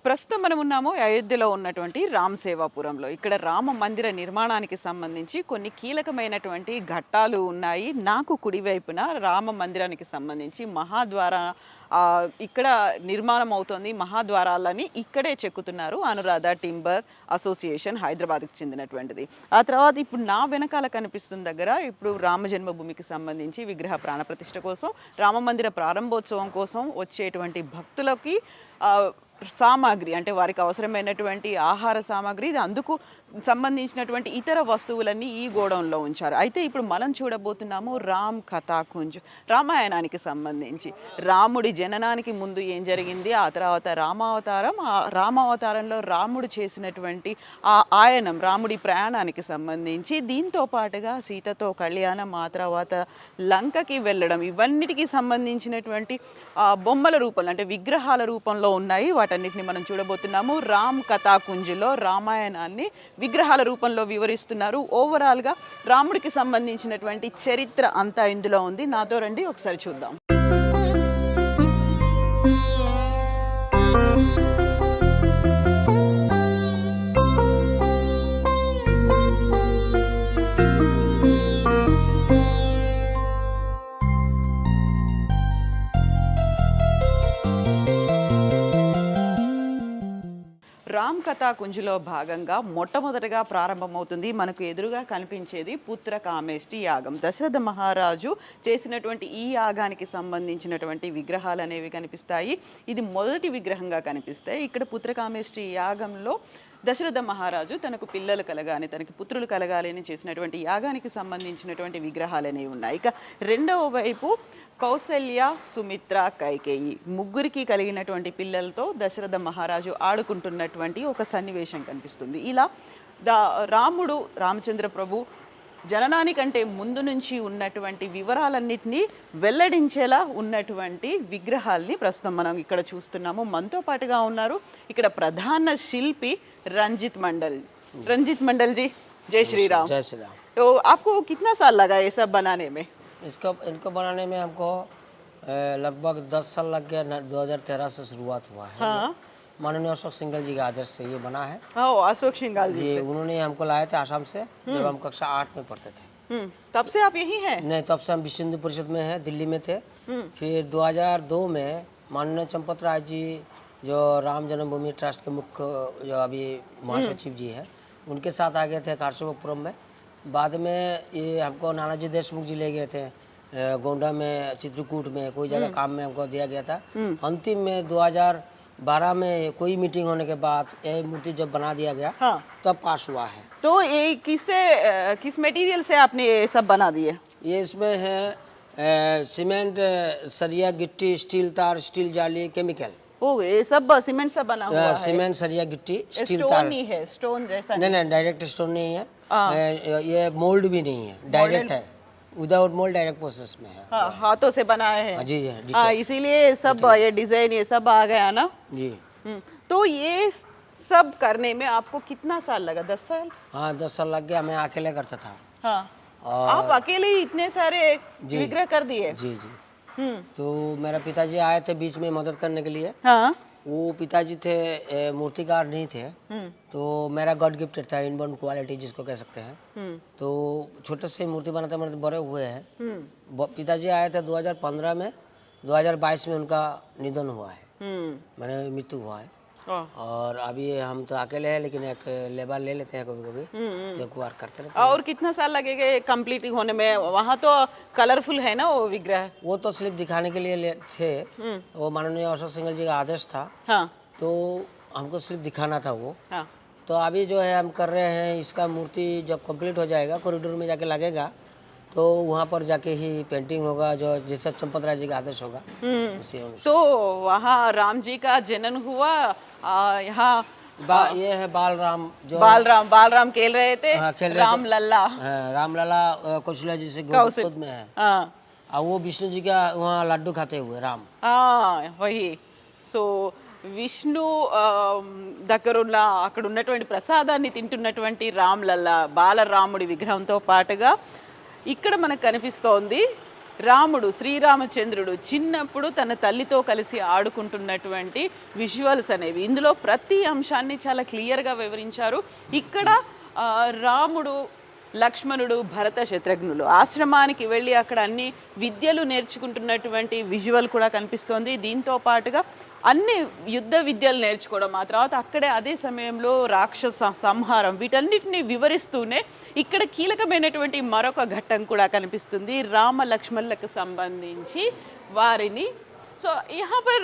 ప్రస్తుతం మనం ఉన్నాము అయోధ్యలో ఉన్నటువంటి రామ్ సేవాపురంలో. ఇక్కడ రామ మందిర నిర్మాణానికి సంబంధించి కొన్ని కీలకమైనటువంటి ఘట్టాలు ఉన్నాయి. నాకు కుడివైపున రామ మందిరానికి సంబంధించి మహాద్వార ఇక్కడ నిర్మాణం అవుతోంది. మహాద్వారాలని ఇక్కడే చెక్కుతున్నారు. అనురాధ టింబర్ అసోసియేషన్ హైదరాబాద్కి చెందినటువంటిది. ఆ తర్వాత ఇప్పుడు నా వెనకాల కనిపిస్తున్న దగ్గర ఇప్పుడు రామ జన్మభూమికి సంబంధించి విగ్రహ ప్రాణప్రతిష్ఠ కోసం, రామ మందిర ప్రారంభోత్సవం కోసం వచ్చేటువంటి భక్తులకి సామాగ్రి అంటే వారికి అవసరమైనటువంటి ఆహార సామాగ్రి, అందుకు సంబంధించినటువంటి ఇతర వస్తువులన్నీ ఈ గోడౌన్లో ఉంచారు. అయితే ఇప్పుడు మనం చూడబోతున్నాము రామ్ కథాకుంజ్, రామాయణానికి సంబంధించి రాముడి జననానికి ముందు ఏం జరిగింది, ఆ తర్వాత రామావతారం, ఆ రామావతారంలో రాముడు చేసినటువంటి ఆ ఆయనం, రాముడి ప్రయాణానికి సంబంధించి, దీంతో పాటుగా సీతతో కళ్యాణం, ఆ తర్వాత లంకకి వెళ్ళడం, ఇవన్నిటికీ సంబంధించినటువంటి బొమ్మల రూపంలో అంటే విగ్రహాల రూపంలో ఉన్నాయి. వాటన్నిటిని మనం చూడబోతున్నాము. రామ్ కథాకుంజ్లో రామాయణాన్ని విగ్రహాల రూపంలో వివరిస్తున్నారు. ఓవరాల్గా రాముడికి సంబంధించినటువంటి చరిత్ర అంతా ఇందులో ఉంది. నాతో రండి ఒకసారి చూద్దాం. రామ్ కథాకుంజ్లో భాగంగా మొట్టమొదటగా ప్రారంభమవుతుంది మనకు ఎదురుగా కనిపించేది పుత్రకామేష్టి యాగం. దశరథ మహారాజు చేసినటువంటి ఈ యాగానికి సంబంధించినటువంటి విగ్రహాలు అనేవి కనిపిస్తాయి. ఇది మొదటి విగ్రహంగా కనిపిస్తాయి. ఇక్కడ పుత్రకామేష్టి యాగంలో దశరథ మహారాజు తనకు పిల్లలు కలగాలి, తనకి పుత్రులు కలగాలి అని చేసినటువంటి యాగానికి సంబంధించినటువంటి విగ్రహాలు అనేవి ఉన్నాయి. ఇక రెండవ వైపు కౌసల్య, సుమిత్ర, కైకేయి ముగ్గురికి కలిగినటువంటి పిల్లలతో దశరథ మహారాజు ఆడుకుంటున్నటువంటి ఒక సన్నివేశం కనిపిస్తుంది. ఇలా రాముడు, రామచంద్ర ప్రభు జననానికంటే ముందు నుంచి ఉన్నటువంటి వివరాలన్నింటినీ వెల్లడించేలా ఉన్నటువంటి విగ్రహాల్ని ప్రస్తుతం మనం ఇక్కడ చూస్తున్నాము. మనతో పాటుగా ఉన్నారు ఇక్కడ ప్రధాన శిల్పి రంజిత్ మండల్. రంజిత్ మండల్ जी, जय श्री राम। जय श्री राम। तो आपको कितना साल लगा ये सब बनाने में? इनको बनाने में हमको लगभग 10 साल लग गया। 2013 से शुरुआत हुआ है। हाँ। माननीय अशोक सिंघल जी के आदेश से ये बना है। हाँ, अशोक सिंघल जी से। उन्होंने हमको लाए थे आसाम से जब हम कक्षा 8 में पढ़ते थे। तब से आप यही हैं? नहीं, तब से हम विश्व हिंदू परिषद में है, दिल्ली में थे। फिर 2002 में माननीय चंपत राय जी जो राम जन्मभूमि ट्रस्ट के मुख्य जो अभी महासचिव जी हैं, उनके साथ आ गए थे काशीपुरम में। बाद में ये हमको नानाजी देशमुख जी ले गए थे गोंडा में, चित्रकूट में, कोई जगह काम में हमको दिया गया था। अंतिम में 2012 में कोई मीटिंग होने के बाद ये मूर्ति जब बना दिया गया, हाँ। तब पास हुआ है। तो ये किस मटेरियल से आपने ये सब बना दिए? ये इसमें है सीमेंट, सरिया, गिट्टी, स्टील तार, स्टील जाली, केमिकल। ओ, ये सब सीमेंट से बना हुआ है? सीमेंट, सरिया, गिट्टी, स्टील तार। स्टोन नहीं है, स्टोन जैसा नहीं, डायरेक्ट स्टोन नहीं है। ये मोल्ड भी नहीं है, डायरेक्ट है, विदाउट मोल्ड, डायरेक्ट प्रोसेस में है। हाँ, हाथों से बनाए हैं। जी जी, हाँ, इसीलिए सब ये डिजाइन ये सब आ गया ना जी। तो ये सब करने में आपको कितना साल लगा? 10 साल? हाँ, 10 साल लग गया। मैं अकेले करता था। हाँ। आप अकेले ही इतने सारे विग्रह कर दिए? जी जी। तो मेरा पिताजी आए थे बीच में मदद करने के लिए। हाँ। वो पिताजी थे मूर्तिकार नहीं थे, तो मेरा गॉड गिफ्टेड था, इनबॉर्न क्वालिटी जिसको कह सकते हैं। तो छोटे से मूर्ति बनाते बनाते बड़े हुए हैं। पिताजी आए थे 2015 में, 2022 में उनका निधन हुआ है, मैंने मृत्यु हुआ है। और अभी हम तो अकेले हैं, लेकिन एक लेबर ले लेते हैं कभी कभी, जो वर्क करते रहते हैं। और कितना साल लगेगा कंप्लीट होने में? वहाँ तो कलरफुल है ना वो विग्रह? वो तो सिर्फ दिखाने के लिए थे, वो माननीय अशोक सिंघल जी का आदेश था। हाँ। तो हमको सिर्फ दिखाना था वो। हाँ। तो अभी जो है हम कर रहे हैं, इसका मूर्ति जब कंप्लीट हो जाएगा, कॉरिडोर में जाके लगेगा, तो वहाँ पर जाके ही पेंटिंग होगा, जो जैसे चंपत राय जी का आदेश होगा उसी अनुसार। तो वहाँ राम जी का जनन हुआ, यहाँ ये है बालराम, जो बालराम खेल रहे थे। हाँ, खेल रहे राम थे। लल्ला। राम लला कौशल्या जी से कौशल- गोद में है। हाँ और वो विष्णु जी का वहाँ लड्डू खाते हुए राम। हाँ, वही। सो విష్ణు దగ్గరున్న అక్కడ ఉన్నటువంటి ప్రసాదాన్ని తింటున్నటువంటి రామ్లల్లా బాలరాముడి విగ్రహంతో పాటుగా ఇక్కడ మనకు కనిపిస్తోంది రాముడు శ్రీరామచంద్రుడు చిన్నప్పుడు తన తల్లితో కలిసి ఆడుకుంటున్నటువంటి విజువల్స్ అనేవి. ఇందులో ప్రతి అంశాన్ని చాలా క్లియర్గా వివరించారు. ఇక్కడ రాముడు లక్ష్మణుడు భరత శత్రుఘ్నులు ఆశ్రమానికి వెళ్ళి అక్కడ అన్ని విద్యలు నేర్చుకుంటున్నటువంటి విజువల్ కూడా కనిపిస్తోంది. దీంతో పాటుగా అన్ని యుద్ధ విద్యలు నేర్చుకోవడం, ఆ తర్వాత అక్కడే అదే సమయంలో రాక్షస సంహారం, వీటన్నిటిని వివరిస్తూనే ఇక్కడ కీలకమైనటువంటి మరొక ఘట్టం కూడా కనిపిస్తుంది రామ లక్ష్మణులకు సంబంధించి వారిని. సో यहाँ पर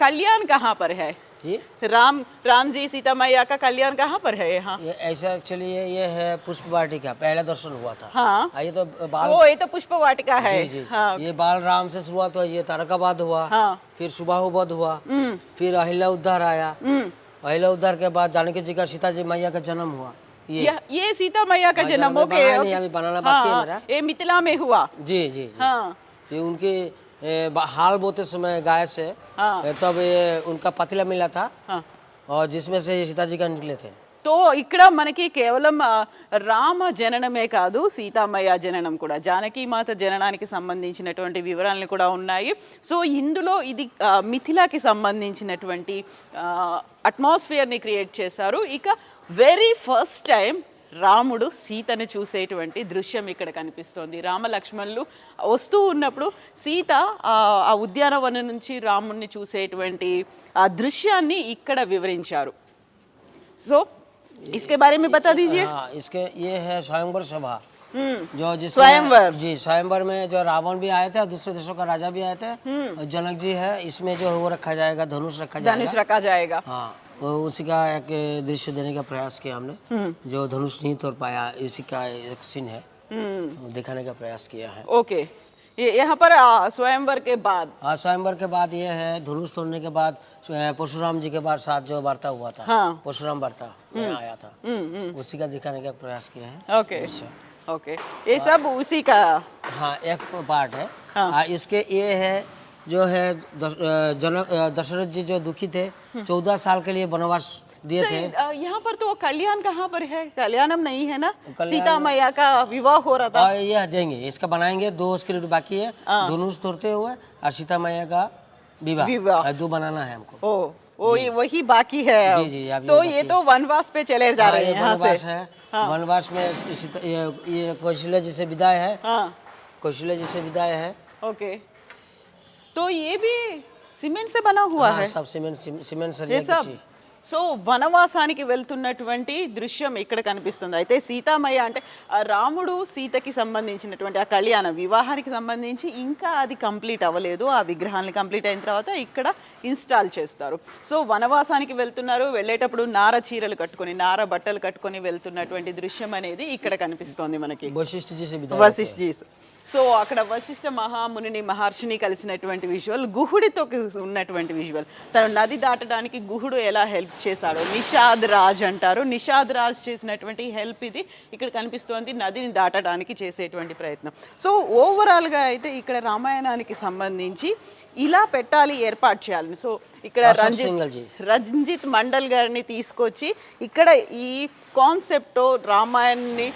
कल्याण कहाँ पर है जी? राम जी सीता मैया का कल्याण कहाँ पर है यहाँ? ये ऐसा एक्चुअली ये है पुष्प वाटिका, पहला दर्शन हुआ था। हाँ ये तो बाल वो ये तो पुष्प वाटिका है। जी जी हाँ ये बाल राम से शुरुआत हुआ, ये तारकाबाद हुआ, हाँ फिर सुबाहुबद हुआ, फिर अहिल्या उद्धार आया, अहिल्या उद्धार के बाद जानकी जी का सीता जी मैया का जन्म हुआ। ये सीता मैया का जन्म हो गया। नहीं अभी बनाना बाकी है मेरा। ये मिथिला में हुआ। जी जी हाँ ये उनकी हाल बोते समय गाय से, हाँ तब ये उनका पतीला मिला था, हाँ और जिसमें से ये सीता जी का निकले थे। तो ఇక్కడ మనకి కేవలం రామ జననమే కాదు, సీతామయ్య జననం కూడా, జానకి మాత జననానికి సంబంధించినటువంటి వివరాలను కూడా ఉన్నాయి. సో ఇందులో ఇది మిథిలాకి సంబంధించినటువంటి అట్మాస్ఫియర్ని క్రియేట్ చేశారు. ఇక వెరీ ఫస్ట్ టైం రాముడు సీతను చూసేటువంటి దృశ్యం ఇక్కడ కనిపిస్తోంది. రామ లక్ష్మణులు వస్తూ ఉన్నప్పుడు సీత ఆ ఉద్యానవనం నుంచి రాముడిని చూసేటువంటి ఆ దృశ్యాన్ని ఇక్కడ వివరించారు. సో इसके बारे में बता दीजिए। हाँ इसके ये है स्वयंवर सभा, जो जिसमें स्वयंवर। जी स्वयंवर में जो रावण भी आए थे और दूसरे देशों का राजा भी आए थे, और जनक जी है, इसमें जो वो रखा जाएगा, धनुष रखा जाएगा, धनुष रखा जाएगा। हाँ वो उसी का एक दृश्य देने का प्रयास किया हमने, जो धनुष नहीं तोड़ पाया, इसी का एक सीन है, दिखाने का प्रयास किया है। ओके ये यहाँ पर स्वयंवर के बाद, हाँ स्वयंवर के बाद ये है धनुष तोड़ने के बाद परशुराम जी के बाद साथ जो वार्ता हुआ था, हाँ परशुराम वार्ता में आया था, उसी का दिखाने का प्रयास किया है। ओके ओके ये सब उसी का हाँ एक पार्ट है। हाँ। इसके ये है जो है जनक दशरथ जी जो दुखी थे, 14 साल के लिए वनवास दिए थे। यहाँ पर तो कल्याण कहाँ पर है? कल्याणम नहीं है ना, सीता मैया का विवाह हो रहा था। और ये देंगे, इसका बनाएंगे, 2 उसके बाकी है, धनुष तोड़ते हुए और सीता मैया का विवाह 2 बनाना है हमको। ओ वही बाकी है अब। जी जी अभी तो ये तो वनवास पे चले जा रहे हैं यहाँ से। वनवास है, वनवास में ये कौशल्या जी से विदाई है, हाँ कौशल्या जी से विदाई है। ओके तो ये भी सीमेंट से बना हुआ हाँ, है सब सीमेंट ये सब। సో వనవాసానికి వెళ్తున్నటువంటి దృశ్యం ఇక్కడ కనిపిస్తుంది. అయితే సీతామయ్య అంటే ఆ రాముడు సీతకి సంబంధించినటువంటి ఆ కళ్యాణ వివాహానికి సంబంధించి ఇంకా అది కంప్లీట్ అవ్వలేదు. ఆ విగ్రహాన్ని కంప్లీట్ అయిన తర్వాత ఇక్కడ ఇన్స్టాల్ చేస్తారు. సో వనవాసానికి వెళ్తున్నారు, వెళ్ళేటప్పుడు నార చీరలు కట్టుకొని నార బట్టలు కట్టుకొని వెళ్తున్నటువంటి దృశ్యం అనేది ఇక్కడ కనిపిస్తోంది మనకి. వశిష్ఠ జీ సో అక్కడ వశిష్ఠ మహామునిని మహర్షిని కలిసినటువంటి విజువల్, గుహుడితో ఉన్నటువంటి విజువల్, తను నది దాటడానికి గుహుడు ఎలా హెల్ప్ చేశాడో నిషాద్ రాజ్ అంటారు. నిషాద్ రాజ్ చేసినటువంటి హెల్ప్ ఇది ఇక్కడ కనిపిస్తోంది, నదిని దాటడానికి చేసేటువంటి ప్రయత్నం. సో ఓవరాల్గా అయితే ఇక్కడ రామాయణానికి సంబంధించి ఇలా పెట్టాలి, ఏర్పాటు చేయాలని. సో ఇక్కడ రంజిత్ మండల్ గారిని తీసుకొచ్చి ఇక్కడ ఈ కాన్సెప్ట్ రామాయణాన్ని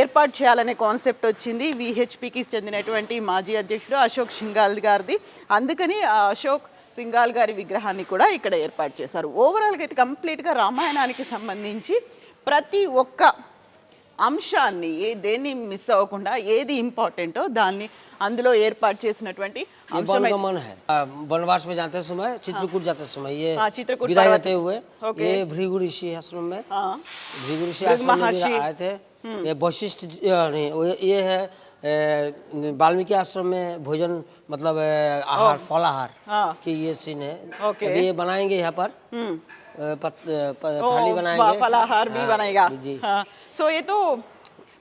ఏర్పాటు చేయాలనే కాన్సెప్ట్ వచ్చింది విహెచ్పికి చెందినటువంటి మాజీ అధ్యక్షుడు అశోక్ సింఘాల్ గారిది. అందుకని అశోక్ సింఘాల్ గారి విగ్రహాన్ని కూడా ఇక్కడ ఏర్పాటు చేశారు. ఓవరాల్గా అయితే కంప్లీట్గా రామాయణానికి సంబంధించి ప్రతి ఒక్క అంశాన్ని దేన్ని మిస్ అవ్వకుండా ఏది ఇంపార్టెంటో దాన్ని అందులో ఏర్పాటు చేసినటువంటి वनवास में जाते समय चित्रकूट जाते समय ये विदाई होते हुए ये भृगु ऋषि आश्रम में, भृगु ऋषि आश्रम में आए थे। ये वशिष्ठ नहीं, ये है वाल्मीकि आश्रम में भोजन मतलब आहार फलाहार की ये सीन है। अभी ये बनाएंगे यहाँ पर थाली बनाएंगे, फलाहार भी बनेगा जी। सो ये तो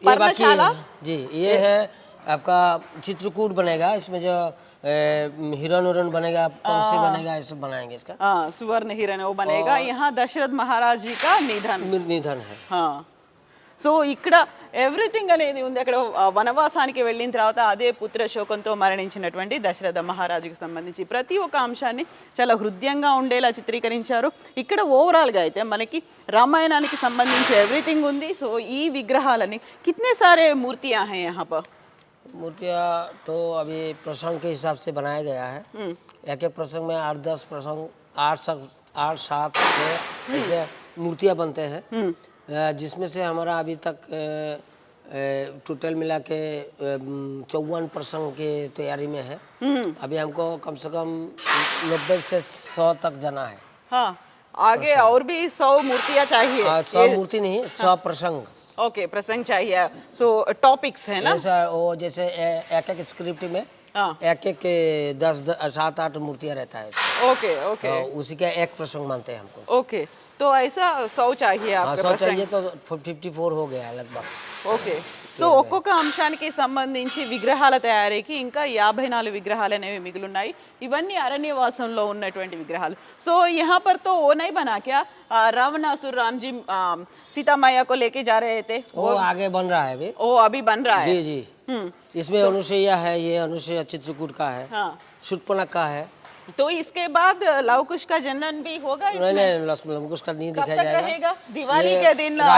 पर्णशाला जी, ये है आपका चित्रकूट बनेगा, इसमें जो हिरण उरण बनेगा, पंछी बनेगा, ये सब बनाएंगे इसका। सुवर्ण हिरण वो बनेगा। यहाँ दशरथ महाराज जी का निधन है। हाँ సో ఇక్కడ ఎవ్రీథింగ్ అనేది ఉంది. అక్కడ వనవాసానికి వెళ్ళిన తర్వాత అదే పుత్ర శోకంతో మరణించినటువంటి దశరథ మహారాజుకు సంబంధించి ప్రతి ఒక్క అంశాన్ని చాలా హృదయంగా ఉండేలా చిత్రీకరించారు. ఇక్కడ ఓవరాల్గా అయితే మనకి రామాయణానికి సంబంధించి ఎవ్రీథింగ్ ఉంది. సో ఈ విగ్రహాలని కితనే సారే మూర్తియా హై యహాं पर? मूर्तियाँ तो अभी प्रसंग के हिसाब से बनाया गया है। एक एक प्रसंग में 8-10 प्रसंग 8-7 ऐसे मूर्तियाँ बनते हैं, जिसमें से हमारा अभी तक टोटल मिला के 54 प्रसंग की तैयारी में है। अभी हमको कम से कम 90 से 100 तक जाना है। हाँ, आगे और भी 100 मूर्तियाँ चाहिए। 100 मूर्ति नहीं, 100 प्रसंग। ओके, प्रसंग चाहिए। सो टॉपिक्स है ना? ऐसा वो जैसे एक एक स्क्रिप्ट में हाँ, एक 7-8 मूर्तियाँ रहता है। ओके ओके उसी का एक प्रसंग मानते हैं हमको। ओके, तो ऐसा 100 चाहिए हाँ, आपके 100 प्रसंग। चाहिए तो 54 हो गया लगभग। ఓకే, సో ఒక్కొక్క అంశానికి సంబంధించి విగ్రహాల తయారీకి ఇంకా 54 విగ్రహాలు అనేవి మిగిలిన్నాయి. ఇవన్నీ అరణ్యవాసంలో ఉన్నటువంటి విగ్రహాలు. సో यहाँ पर तो वो नहीं बना क्या, रावणासुर राम जी सीता मैया को लेके जा रहे थे, वो आगे बन रहा है अभी। वो अभी बन रहा है। जी जी, इसमें अनुसुईया है, ये अनुसुईया चित्रकूट का है, हाँ, शूर्पणखा का है। तो इसके बाद लव कुश का जनन भी होगा नहीं इसमें? नहीं, लवकुश का नहीं कब दिखाया तक जाएगा। रहेगा? दिवाली ये के दिन